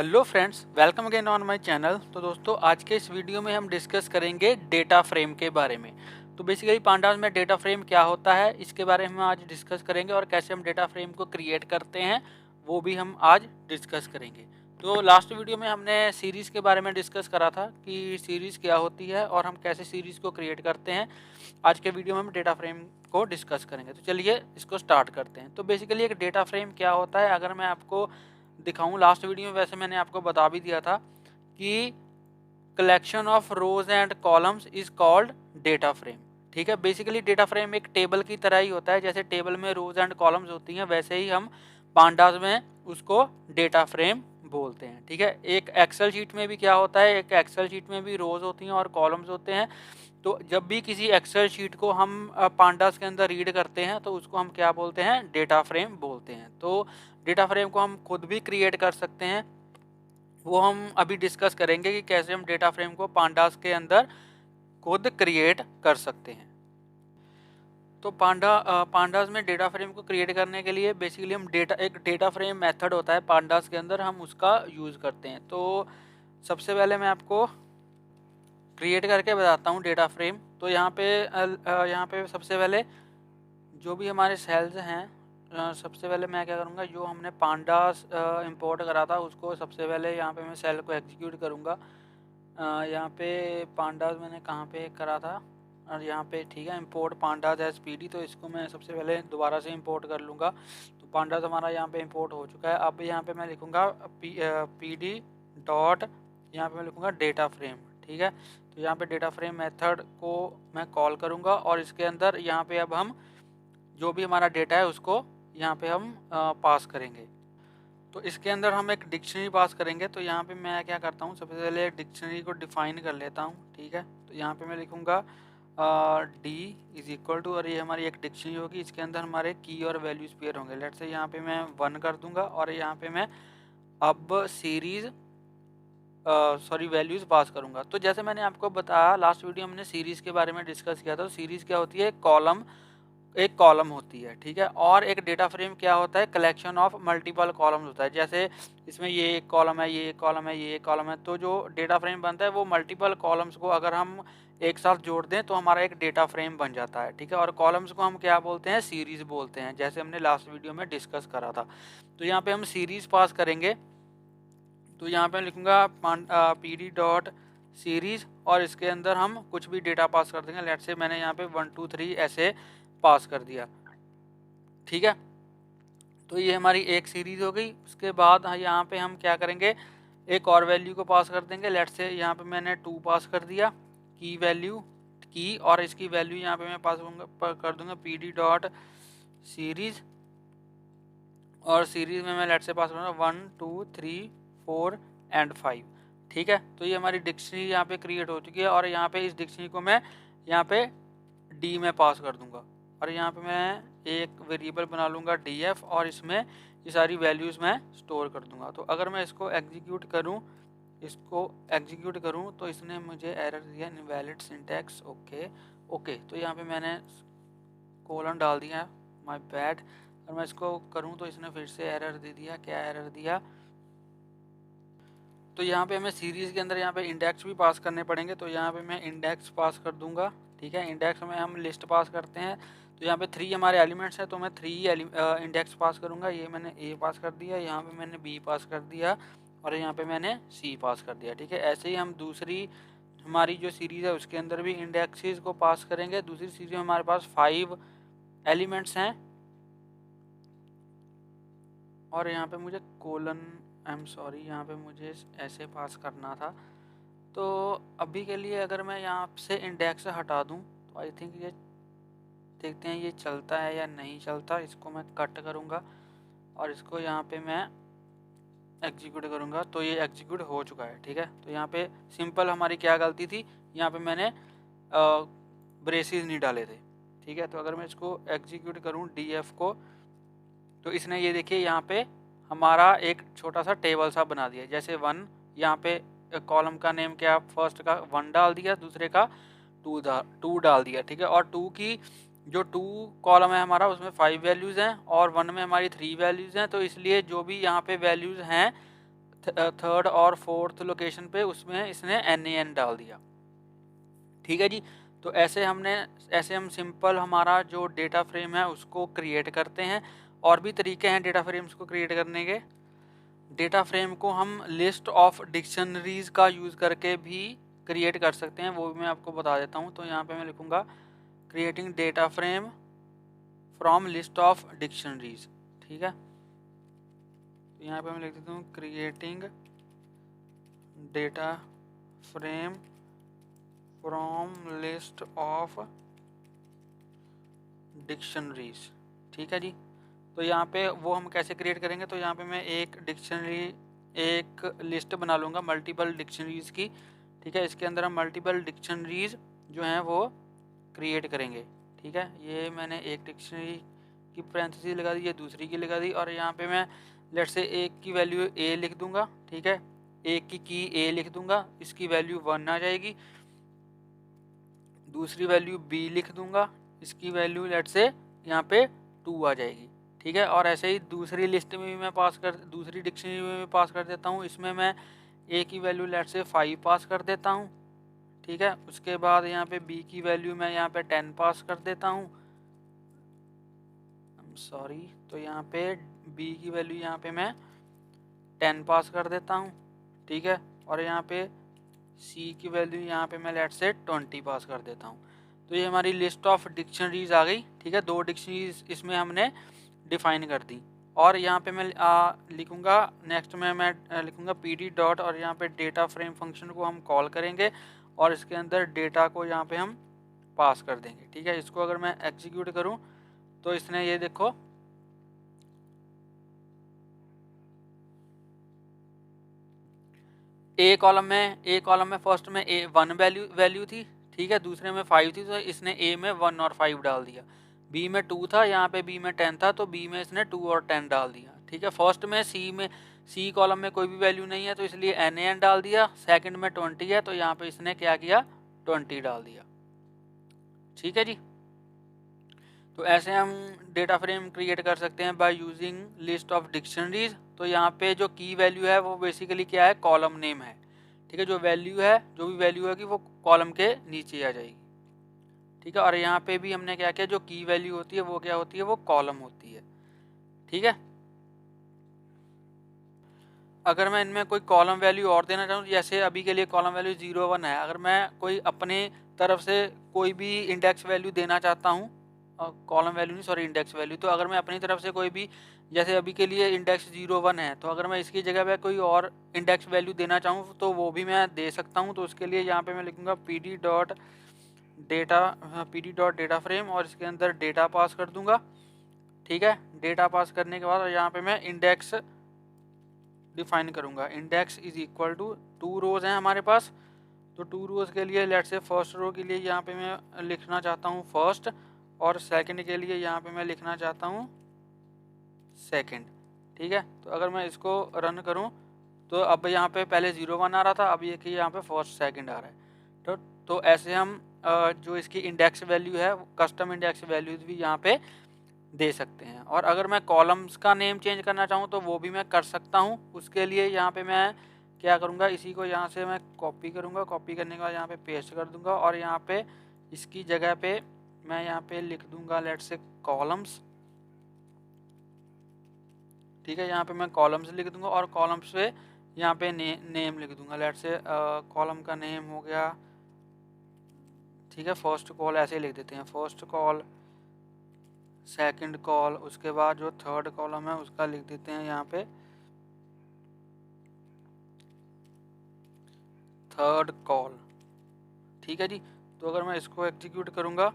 Hello friends, welcome again on my channel. तो दोस्तों, आज के इस वीडियो में हम डिस्कस करेंगे डेटा फ्रेम के बारे में। तो बेसिकली पांडास में डेटा फ्रेम क्या होता है, इसके बारे में हम आज डिस्कस करेंगे और कैसे हम डेटा फ्रेम को क्रिएट करते हैं वो भी हम आज डिस्कस करेंगे। तो लास्ट वीडियो में हमने सीरीज़ के बारे में डिस्कस करा था कि सीरीज़ क्या होती है और हम कैसे सीरीज़ को क्रिएट करते हैं। आज के वीडियो में हम डेटा फ्रेम को डिस्कस करेंगे। तो चलिए इसको स्टार्ट करते हैं। तो बेसिकली एक डेटा फ्रेम क्या होता है, अगर मैं आपको दिखाऊं, लास्ट वीडियो में वैसे मैंने आपको बता भी दिया था कि collection of rose and columns is called data frame. ठीक है, बेसिकली डेटा फ्रेम एक टेबल की तरह ही होता है। जैसे टेबल में रोज एंड कॉलम्स होती हैं, वैसे ही हम पांडास में उसको डेटा फ्रेम बोलते हैं। ठीक है, एक एक्सेल शीट में भी क्या होता है, एक एक्सेल शीट में भी रोज होती हैं और कॉलम्स होते हैं। तो जब भी किसी एक्सेल शीट को हम पांडास के अंदर रीड करते हैं तो उसको हम क्या बोलते हैं, डेटा फ्रेम बोलते हैं। तो डेटा फ्रेम को हम खुद भी क्रिएट कर सकते हैं, वो हम अभी डिस्कस करेंगे कि कैसे हम डेटा फ्रेम को पांडास के अंदर खुद क्रिएट कर सकते हैं। तो पांडास में डेटा फ्रेम को क्रिएट करने के लिए बेसिकली हम एक डेटा फ्रेम मेथड होता है पांडास के अंदर, हम उसका यूज़ करते हैं। तो सबसे पहले मैं आपको क्रिएट करके बताता हूँ डेटा फ्रेम। तो यहाँ पे सबसे पहले जो भी हमारे सेल्स हैं, सबसे पहले मैं क्या करूँगा, जो हमने पांडास इंपोर्ट करा था उसको सबसे पहले यहाँ पे मैं सेल को एग्जीक्यूट करूँगा। यहाँ पे पांडास मैंने कहाँ पे करा था, और यहाँ पे ठीक है इंपोर्ट पांडास एज पीडी। तो इसको मैं सबसे पहले दोबारा से इंपोर्ट कर लूँगा। तो पांडास हमारा यहाँ पे इंपोर्ट हो चुका है। अब यहाँ पे मैं लिखूँगा पी डॉट, यहाँ पे मैं लिखूँगा डेटा फ्रेम। ठीक है, तो यहाँ पे डेटा फ्रेम मेथड को मैं कॉल करूँगा और इसके अंदर यहाँ पे अब हम जो भी हमारा डेटा है उसको यहाँ पे हम पास करेंगे। तो इसके अंदर हम एक डिक्शनरी पास करेंगे। तो यहाँ पे मैं क्या करता हूँ, सबसे पहले डिक्शनरी को डिफाइन कर लेता हूँ। ठीक है, तो यहाँ पे मैं लिखूँगा डी इज इक्वल टू, और ये हमारी एक डिक्शनरी होगी, इसके अंदर हमारे की और वैल्यूज पेयर होंगे। लेट से यहाँ पे मैं 1 कर दूंगा और यहाँ पे मैं अब सीरीज वैल्यूज पास करूंगा। तो जैसे मैंने आपको बताया लास्ट वीडियो में हमने सीरीज के बारे में डिस्कस किया था। तो सीरीज क्या होती है, एक कॉलम होती है। ठीक है, और एक डेटा फ्रेम क्या होता है, कलेक्शन ऑफ मल्टीपल कॉलम्स होता है। जैसे इसमें ये एक कॉलम है, ये एक कॉलम है, ये एक कॉलम है। तो जो डेटा फ्रेम बनता है वो मल्टीपल कॉलम्स को अगर हम एक साथ जोड़ दें तो हमारा एक डेटा फ्रेम बन जाता है। ठीक है, और कॉलम्स को हम क्या बोलते हैं, सीरीज बोलते हैं, जैसे हमने लास्ट वीडियो में डिस्कस करा था। तो यहाँ पे हम सीरीज पास करेंगे। तो यहाँ पे लिखूँगा पी डी डॉट सीरीज, और इसके अंदर हम कुछ भी डेटा पास कर देंगे। लेट से मैंने यहाँ पे 1 2 3 ऐसे पास कर दिया। ठीक है, तो ये हमारी एक सीरीज हो गई। उसके बाद यहाँ पे हम क्या करेंगे, एक और वैल्यू को पास कर देंगे। लेट से यहाँ पे मैंने 2 पास कर दिया की वैल्यू की, और इसकी वैल्यू यहाँ पे मैं पास कर दूंगा पी डी डॉट सीरीज, और सीरीज में मैं लेट से पास करूँगा 1 2 3 4 एंड 5। ठीक है, तो ये हमारी डिक्शनरी यहाँ पे क्रिएट हो चुकी है, और यहाँ पे इस डिक्शनरी को मैं यहाँ पे डी में पास कर दूंगा, और यहाँ पे मैं एक वेरिएबल बना लूँगा df, और इसमें ये सारी वैल्यूज़ मैं स्टोर कर दूंगा। तो अगर मैं इसको एग्जीक्यूट करूँ तो इसने मुझे एरर दिया, इनवैलिड सिंटैक्स। ओके, तो यहाँ पे मैंने कोलन डाल दिया, माय बैड। और मैं इसको करूँ तो इसने फिर से एरर दे दिया। क्या एरर दिया, तो यहाँ पे हमें सीरीज़ के अंदर यहाँ पे इंडेक्स भी पास करने पड़ेंगे। तो यहाँ पे मैं इंडेक्स पास कर दूंगा। ठीक है, इंडेक्स में हम लिस्ट पास करते हैं। तो यहाँ पे 3 हमारे एलिमेंट्स हैं, तो मैं 3 इंडेक्स पास करूँगा। ये मैंने ए पास कर दिया, यहाँ पे मैंने बी पास कर दिया, और यहाँ पे मैंने सी पास कर दिया। ठीक है, ऐसे ही हम दूसरी हमारी जो सीरीज़ है उसके अंदर भी इंडेक्सेस को पास करेंगे। दूसरी सीरीज में हमारे पास 5 एलिमेंट्स हैं, और यहाँ पे मुझे कोलन, आई एम सॉरी, यहाँ पे मुझे ऐसे पास करना था। तो अभी के लिए अगर मैं यहाँ से इंडेक्स हटा दूँ तो आई थिंक ये, देखते हैं ये चलता है या नहीं चलता। इसको मैं कट करूँगा और इसको यहाँ पे मैं एग्जीक्यूट करूँगा, तो ये एग्जीक्यूट हो चुका है। ठीक है, तो यहाँ पे सिंपल हमारी क्या गलती थी, यहाँ पे मैंने ब्रेसेस नहीं डाले थे। ठीक है, तो अगर मैं इसको एग्जीक्यूट करूँ डीएफ को, तो इसने ये देखिए यहाँ पे हमारा एक छोटा सा टेबल सा बना दिया। जैसे 1, यहाँ पे कॉलम का नेम क्या, फर्स्ट का 1 डाल दिया, दूसरे का 2 डाल दिया। ठीक है, और 2 की जो 2 कॉलम है हमारा उसमें 5 वैल्यूज़ हैं, और 1 में हमारी 3 वैल्यूज़ हैं। तो इसलिए जो भी यहाँ पे वैल्यूज़ हैं थर्ड और फोर्थ लोकेशन पे उसमें इसने NaN डाल दिया। ठीक है जी। तो ऐसे हम सिंपल हमारा जो डेटा फ्रेम है उसको क्रिएट करते हैं। और भी तरीके हैं डेटा फ्रेम्स को क्रिएट करने के। डेटा फ्रेम को हम लिस्ट ऑफ डिक्शनरीज का यूज़ करके भी क्रिएट कर सकते हैं, वो भी मैं आपको बता देता हूँ। तो यहाँ पे मैं लिखूँगा creating data frame from list of dictionaries. ठीक है, तो यहाँ पे मैं लिख देता हूँ creating data frame from list of dictionaries. ठीक है जी। तो यहाँ पे वो हम कैसे क्रिएट करेंगे, तो यहाँ पे मैं एक लिस्ट बना लूँगा मल्टीपल डिक्शनरीज की। ठीक है, इसके अंदर हम मल्टीपल डिक्शनरीज जो हैं वो क्रिएट करेंगे। ठीक है, ये मैंने एक डिक्शनरी की पैरेंथेसिस लगा दी, ये दूसरी की लगा दी, और यहाँ पे मैं लेट से एक की वैल्यू ए लिख दूंगा। ठीक है, एक की ए लिख दूंगा, इसकी वैल्यू 1 आ जाएगी। दूसरी वैल्यू बी लिख दूंगा, इसकी वैल्यू लेट से यहाँ पे 2 आ जाएगी। ठीक है, और ऐसे ही दूसरी लिस्ट में भी मैं दूसरी डिक्शनरी में भी पास कर देता हूँ। इसमें मैं ए की वैल्यू लेट से 5 पास कर देता हूँ। ठीक है, उसके बाद यहाँ पे बी की वैल्यू मैं यहाँ पे 10 पास कर देता हूँ। सॉरी, तो यहाँ पे बी की वैल्यू यहाँ पे मैं 10 पास कर देता हूँ। ठीक है, और यहाँ पे सी की वैल्यू यहाँ पे मैं लेट से 20 पास कर देता हूँ। तो ये हमारी लिस्ट ऑफ डिक्शनरीज आ गई। ठीक है, 2 डिक्शनरीज इसमें हमने डिफाइन कर दी। और यहाँ पे मैं लिखूँगा नेक्स्ट में मैं लिखूँगा PD डॉट, और यहाँ पे डेटा फ्रेम फंक्शन को हम कॉल करेंगे और इसके अंदर डेटा को यहाँ पे हम पास कर देंगे। ठीक है, इसको अगर मैं एग्जीक्यूट करूँ तो इसने ये देखो ए कॉलम में फर्स्ट में ए 1 वैल्यू थी। ठीक है, दूसरे में 5 थी, तो इसने ए में 1 और 5 डाल दिया। बी में 2 था, यहाँ पे बी में 10 था, तो बी में इसने 2 और 10 डाल दिया। ठीक है, फर्स्ट में सी कॉलम में कोई भी वैल्यू नहीं है तो इसलिए NaN डाल दिया। सेकंड में 20 है तो यहाँ पे इसने क्या किया, 20 डाल दिया। ठीक है जी। तो ऐसे हम डेटा फ्रेम क्रिएट कर सकते हैं by using list of dictionaries. तो यहाँ पे जो की वैल्यू है वो बेसिकली क्या है, कॉलम नेम है। ठीक है, जो भी वैल्यू है कि वो कॉलम के नीचे आ जाएगी। ठीक है, और यहाँ पे भी हमने क्या किया, जो की वैल्यू होती है वो क्या होती है, वो कॉलम होती है। ठीक है, अगर मैं इनमें कोई कॉलम वैल्यू और देना चाहूँ, जैसे अभी के लिए कॉलम वैल्यू 0 1 है, अगर मैं कोई अपने तरफ से कोई भी इंडेक्स वैल्यू देना चाहता हूँ, कॉलम वैल्यू नहीं सॉरी इंडेक्स वैल्यू, तो अगर मैं अपनी तरफ से कोई भी, जैसे अभी के लिए इंडेक्स 0 1 है, तो अगर मैं इसकी जगह पे कोई और इंडेक्स वैल्यू देना चाहूँ तो वो भी मैं दे सकता हूँ। तो उसके लिए यहाँ पे मैं लिखूँगा PD डॉट डेटा फ्रेम, और इसके अंदर डेटा पास कर दूंगा। ठीक है, डेटा पास करने के बाद यहाँ पे मैं इंडेक्स डिफाइन करूंगा। इंडेक्स इज इक्वल टू 2 रोज हैं हमारे पास, तो 2 रोज के लिए लेट से फर्स्ट रो के लिए यहाँ पे मैं लिखना चाहता हूँ फर्स्ट, और सेकंड के लिए यहाँ पे मैं लिखना चाहता हूँ सेकंड। ठीक है, तो अगर मैं इसको रन करूँ तो अब यहाँ पे पहले 0 1 आ रहा था, अब ये कि यहाँ पे फर्स्ट सेकंड आ रहा है। तो ऐसे हम जो इसकी इंडेक्स वैल्यू है, कस्टम इंडेक्स वैल्यूज भी यहाँ पे दे सकते हैं। और अगर मैं कॉलम्स का नेम चेंज करना चाहूँ तो वो भी मैं कर सकता हूँ। उसके लिए यहाँ पे मैं क्या करूँगा, इसी को यहाँ से मैं कॉपी करूँगा, कॉपी करने के बाद यहाँ पे पेस्ट कर दूँगा, और यहाँ पे इसकी जगह पे मैं यहाँ पे लिख दूँगा लेट से कॉलम्स। ठीक है, यहाँ पे मैं कॉलम्स लिख दूँगा, और कॉलम्स पे यहाँ पे नेम लिख दूँगा। लेट से कॉलम का नेम हो गया, ठीक है, फर्स्ट कॉल ऐसे ही लिख देते हैं, फर्स्ट कॉल, सेकंड कॉल, उसके बाद जो थर्ड कॉलम है उसका लिख देते हैं यहाँ पे थर्ड कॉल। ठीक है जी। तो अगर मैं इसको एग्जीक्यूट करूँगा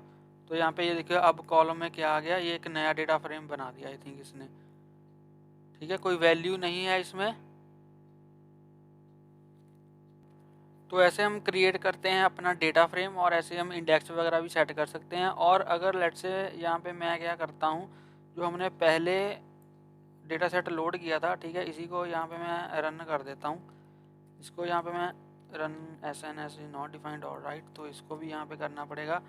तो यहाँ पे ये देखिए अब कॉलम में क्या आ गया, ये एक नया डेटा फ्रेम बना दिया आई थिंक इसने। ठीक है, कोई वैल्यू नहीं है इसमें। तो ऐसे हम क्रिएट करते हैं अपना डेटा फ्रेम, और ऐसे हम इंडेक्स वगैरह भी सेट कर सकते हैं। और अगर लेट से यहाँ पे मैं क्या करता हूँ, जो हमने पहले डेटा सेट लोड किया था, ठीक है, इसी को यहाँ पे मैं रन कर देता हूँ। इसको यहाँ पे मैं run SNS is not defined और राइट, तो इसको भी यहाँ पे करना पड़ेगा।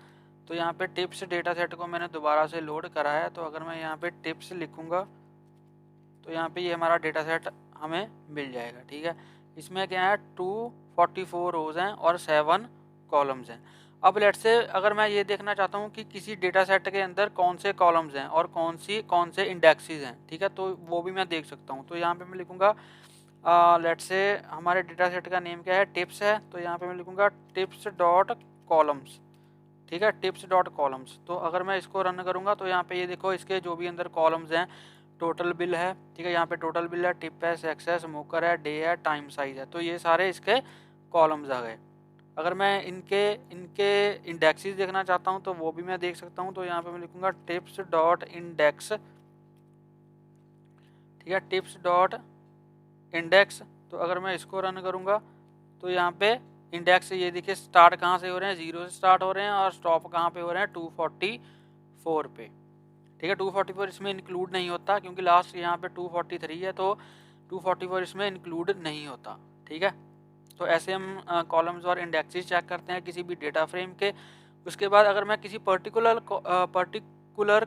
तो यहाँ पे टिप्स डेटा सेट को मैंने दोबारा से लोड करा है, तो अगर मैं यहाँ पे टिप्स लिखूँगा तो यहाँ पे ये हमारा डेटा सेट हमें मिल जाएगा। ठीक है, इसमें क्या है 244 रोज हैं और 7 कॉलम्स हैं। अब लेट्स से अगर मैं ये देखना चाहता हूँ कि किसी डेटा सेट के अंदर कौन से कॉलम्स हैं और कौन से इंडेक्सेस हैं, ठीक है, तो वो भी मैं देख सकता हूँ। तो यहाँ पे मैं लिखूँगा लेट्स से हमारे डेटा सेट का नेम क्या है, टिप्स है, तो यहाँ पे मैं लिखूँगा टिप्स डॉट कॉलम्स। ठीक है, टिप्स डॉट कॉलम्स। तो अगर मैं इसको रन करूँगा तो यहाँ पे ये देखो इसके जो भी अंदर कॉलम्स हैं, टोटल बिल है, ठीक है, यहाँ पे टोटल बिल है, टिप है, सेक्स है, स्मोकर है, डे है, टाइम साइज है, तो ये सारे इसके कॉलम्स आ गए। अगर मैं इनके इनके इंडेक्सेस देखना चाहता हूँ तो वो भी मैं देख सकता हूँ। तो यहाँ पे मैं लिखूँगा टिप्स डॉट इंडेक्स, ठीक है, टिप्स डॉट इंडेक्स। तो अगर मैं इसको रन करूँगा तो यहाँ पे इंडेक्स ये देखिए स्टार्ट कहाँ से हो रहे हैं, 0 से स्टार्ट हो रहे हैं और स्टॉप कहाँ पे हो रहे हैं, 244 पे। ठीक है, 244 इसमें इंक्लूड नहीं होता क्योंकि लास्ट यहाँ पे 243 है, तो 244 इसमें इंक्लूड नहीं होता। ठीक है, तो ऐसे हम कॉलम्स और इंडेक्सेस चेक करते हैं किसी भी डेटा फ्रेम के। उसके बाद अगर मैं किसी पर्टिकुलर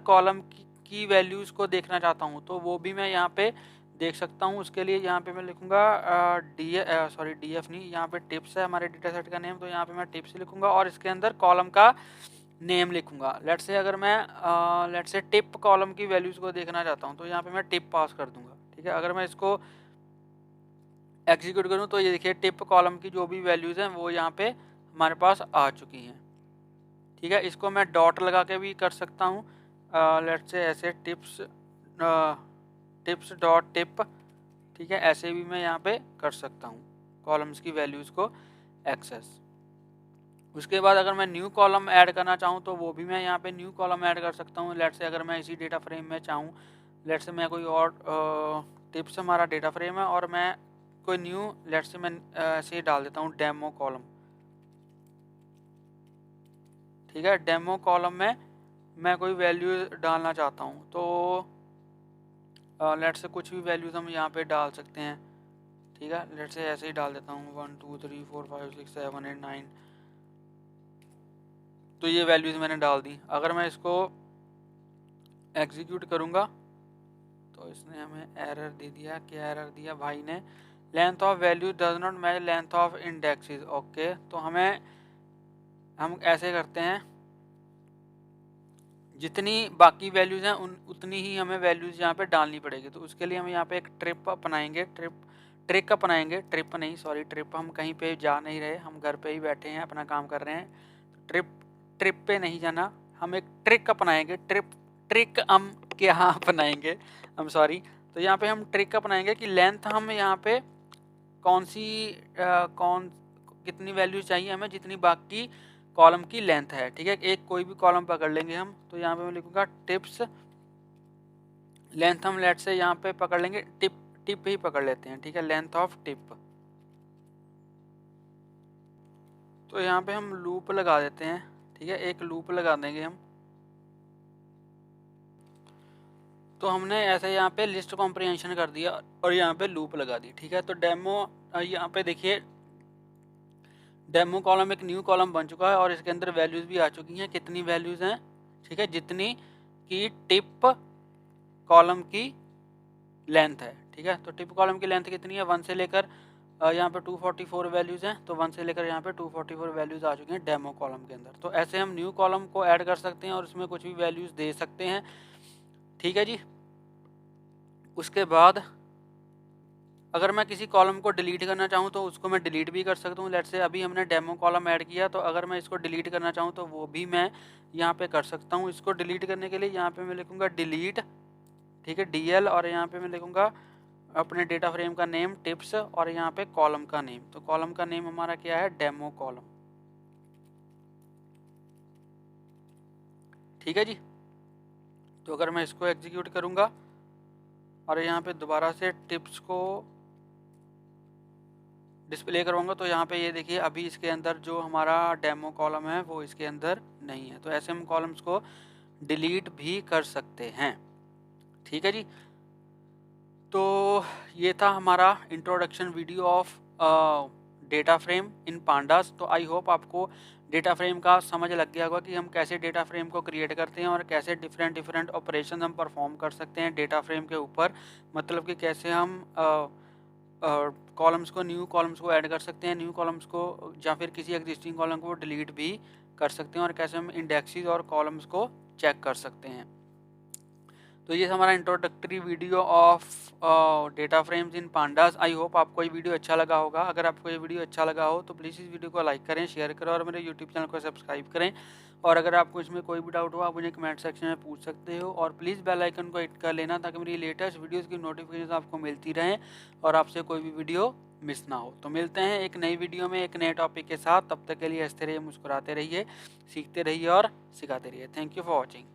कॉलम की वैल्यूज़ को देखना चाहता हूँ तो वो भी मैं यहाँ पे देख सकता हूँ। उसके लिए यहाँ पे मैं लिखूँगा डी एफ नहीं, यहाँ पे टिप्स है हमारे डेटा सेट का नेम, तो यहाँ पे मैं टिप्स लिखूँगा और इसके अंदर कॉलम का नेम लिखूँगा। लेट्स से अगर मैं लेट्स से टिप कॉलम की वैल्यूज़ को देखना चाहता हूँ तो यहाँ पे मैं टिप पास कर दूँगा। ठीक है, अगर मैं इसको एग्जीक्यूट करूँ तो ये देखिए टिप कॉलम की जो भी वैल्यूज़ हैं वो यहाँ पे हमारे पास आ चुकी हैं। ठीक है, इसको मैं डॉट लगा के भी कर सकता हूँ, लेट्स से ऐसे टिप्स डॉट टिप। ठीक है, ऐसे भी मैं यहाँ पे कर सकता हूँ कॉलम्स की वैल्यूज़ को एक्सेस। उसके बाद अगर मैं न्यू कॉलम ऐड करना चाहूँ तो वो भी मैं यहाँ पे न्यू कॉलम ऐड कर सकता हूँ। लेट्स से अगर मैं इसी डेटा फ्रेम में चाहूँ, लेट्स से मैं कोई और टिप्स हमारा डेटा फ्रेम है और मैं कोई न्यू लेट्स से मैं ऐसे डाल देता हूँ डेमो कॉलम। ठीक है, डेमो कॉलम में मैं कोई वैल्यू डालना चाहता हूँ तो लेट्स से कुछ भी वैल्यूज़ हम यहाँ पे डाल सकते हैं। ठीक है, लेट्स से ऐसे ही डाल देता हूँ 1 2 3 4 5 6 7 8 9, तो ये वैल्यूज़ मैंने डाल दी। अगर मैं इसको एग्जीक्यूट करूँगा तो इसने हमें एरर दे दिया। क्या एरर दिया भाई ने, length of value does not match length of indexes. Okay, तो हम ऐसे करते हैं, जितनी बाकी वैल्यूज़ हैं उतनी ही हमें वैल्यूज़ यहाँ पे डालनी पड़ेगी। तो उसके लिए हम यहाँ पे एक ट्रिक अपनाएंगे, ट्रिप हम कहीं पे जा नहीं रहे, हम घर पे ही बैठे हैं, अपना काम कर रहे हैं। ट्रिप पे नहीं जाना, हम एक ट्रिक अपनाएंगे। ट्रिक हम क्या अपनाएंगे, तो यहाँ पे हम ट्रिक अपनाएंगे कि लेंथ हम यहाँ पे कितनी वैल्यू चाहिए हमें, जितनी बाकी कॉलम की लेंथ है। ठीक है, एक कोई भी कॉलम पकड़ लेंगे हम, तो यहाँ पे मैं लिखूंगा टिप्स लेंथ, हम लेट से यहाँ पे पकड़ लेंगे टिप ही पकड़ लेते हैं। ठीक है, लेंथ ऑफ टिप, तो यहाँ पे हम लूप लगा देते हैं। ठीक है, एक लूप लगा देंगे हम। तो हमने ऐसे यहाँ पे लिस्ट कॉम्प्रिहेंशन कर दिया और यहाँ पे लूप लगा दी। ठीक है, तो डेमो यहाँ पे देखिए डेमो कॉलम एक न्यू कॉलम बन चुका है और इसके अंदर वैल्यूज़ भी आ चुकी हैं। कितनी वैल्यूज़ हैं, ठीक है, जितनी की टिप कॉलम की लेंथ है। ठीक है, तो टिप कॉलम की लेंथ कितनी है, 1 से लेकर यहाँ पे 244 वैल्यूज़ हैं, तो 1 से लेकर यहाँ पे 244 वैल्यूज़ आ चुकी हैं डेमो कॉलम के अंदर। तो ऐसे हम न्यू कॉलम को ऐड कर सकते हैं और उसमें कुछ भी वैल्यूज़ दे सकते हैं। ठीक है जी, उसके बाद अगर मैं किसी कॉलम को डिलीट करना चाहूँ तो उसको मैं डिलीट भी कर सकता हूँ। लेट्स से अभी हमने डेमो कॉलम ऐड किया, तो अगर मैं इसको डिलीट करना चाहूँ तो वो भी मैं यहाँ पे कर सकता हूँ। इसको डिलीट करने के लिए यहाँ पे मैं लिखूँगा डिलीट, ठीक है, DL, और यहाँ पे मैं लिखूँगा अपने डेटा फ्रेम का नेम टिप्स और यहाँ पे कॉलम का नेम। तो कॉलम का नेम हमारा क्या है, डेमो कॉलम। ठीक है जी, तो अगर मैं इसको एग्जीक्यूट करूँगा और यहाँ पे दोबारा से टिप्स को डिस्प्ले करवाऊंगा तो यहाँ पे ये देखिए अभी इसके अंदर जो हमारा डेमो कॉलम है वो इसके अंदर नहीं है। तो ऐसे हम कॉलम्स को डिलीट भी कर सकते हैं। ठीक है जी, तो ये था हमारा introduction video of data frame in pandas. तो आई होप आपको डेटा फ्रेम का समझ लग गया होगा कि हम कैसे डेटा फ्रेम को क्रिएट करते हैं और कैसे डिफरेंट ऑपरेशन हम परफॉर्म कर सकते हैं डेटा फ्रेम के ऊपर। मतलब कि कैसे हम कॉलम्स को, न्यू कॉलम्स को ऐड कर सकते हैं, न्यू कॉलम्स को, या फिर किसी एग्जिस्टिंग कॉलम को डिलीट भी कर सकते हैं, और कैसे हम इंडेक्सेस और कॉलम्स को चेक कर सकते हैं। तो ये हमारा introductory video of data frames in pandas. I hope आपको ये वीडियो अच्छा लगा होगा। अगर आपको ये वीडियो अच्छा लगा हो तो प्लीज़ इस वीडियो को लाइक करें, शेयर करें और मेरे यूट्यूब चैनल को सब्सक्राइब करें। और अगर आपको इसमें कोई भी डाउट हो आप मुझे कमेंट सेक्शन में पूछ सकते हो, और प्लीज़ बेल आइकन को हिट कर लेना ताकि मेरी लेटेस्ट वीडियोज़ की नोटिफिकेशन आपको मिलती रहें और आपसे कोई भी वीडियो मिस ना हो। तो मिलते हैं एक नई वीडियो में एक नए टॉपिक के साथ। तब तक के लिए हंसते रहिए, मुस्कुराते रहिए, सीखते रहिए और सिखाते रहिए। Thank you for watching.